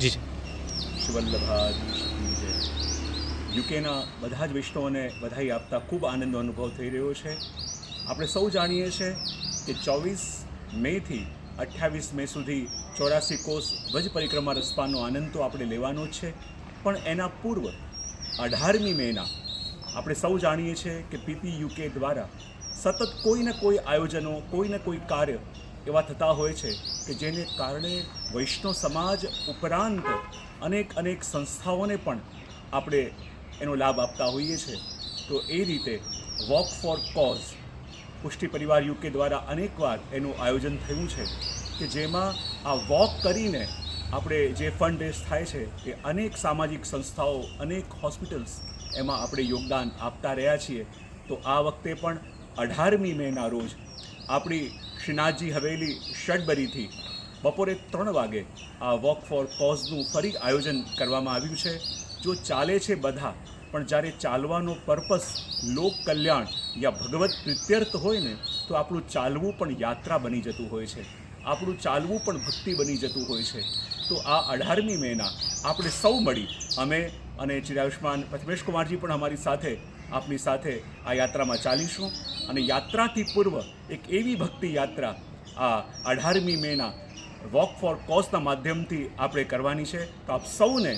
જી શિવલ્લભાધીશની જય. યુકેના બધા જ વૈષ્ણવોને બધાઈ આપતા ખૂબ આનંદનો અનુભવ થઈ રહ્યો છે. આપણે સૌ જાણીએ છીએ કે 24 મેથી 28 મે સુધી 84 કોસ ધ્વજ પરિક્રમા રસ્પાનો આનંદ તો આપણે લેવાનો જ છે, પણ એના પૂર્વ 18મી મેના આપણે સૌ જાણીએ છીએ કે પીપી યુકે દ્વારા સતત કોઈ ને કોઈ આયોજનો, કોઈ ને કોઈ કાર્ય એવા થતા હોય છે કે જેને કારણે વૈષ્ણવ સમાજ ઉપરાંત અનેક સંસ્થાઓને પણ આપણે એનો લાભ આપતા હોઈએ છીએ. તો એ રીતે વોક ફોર કોઝ પુષ્ટિ પરિવાર યુકે દ્વારા અનેકવાર એનું આયોજન થયું છે કે જેમાં આ વોક કરીને આપણે જે ફંડ રેઝ થાય છે એ અનેક સામાજિક સંસ્થાઓ, અનેક હોસ્પિટલ્સ એમાં આપણે યોગદાન આપતા રહ્યા છીએ. તો આ વખતે પણ 18મી મેના રોજ આપણી શ્રીનાથજી હવેલી શડબરીથી બપોરે 3 વાગે આ વોક ફોર કોઝનું ફરી આયોજન કરવામાં આવ્યું છે. જો ચાલે છે બધા, પણ જ્યારે ચાલવાનો પર્પસ લોક કલ્યાણ યા ભગવત પ્રીત્યર્થ હોય ને, તો આપણું ચાલવું પણ યાત્રા બની જતું હોય છે, આપણું ચાલવું પણ ભક્તિ બની જતું હોય છે. તો આ 18મી મેના આપણે સૌ મળી, અમે અને ચિરાયુષ્માન પ્રથમેશ કુમારજી પણ અમારી સાથે આપની સાથે આ યાત્રામાં ચાલીશું. અને યાત્રાથી પૂર્વ એક એવી ભક્તિ યાત્રા આ 18મી મેના વોક ફોર કોઝના માધ્યમથી આપણે કરવાની છે. તો આપ સૌને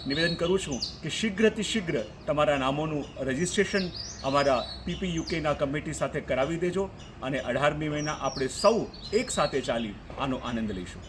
નિવેદન કરું છું કે શીઘ્રથી શીઘ્ર તમારા નામોનું રજિસ્ટ્રેશન અમારા પીપી યુકેના કમિટી સાથે કરાવી દેજો અને 18મી મેના આપણે સૌ એક સાથે ચાલી આનો આનંદ લઈશું.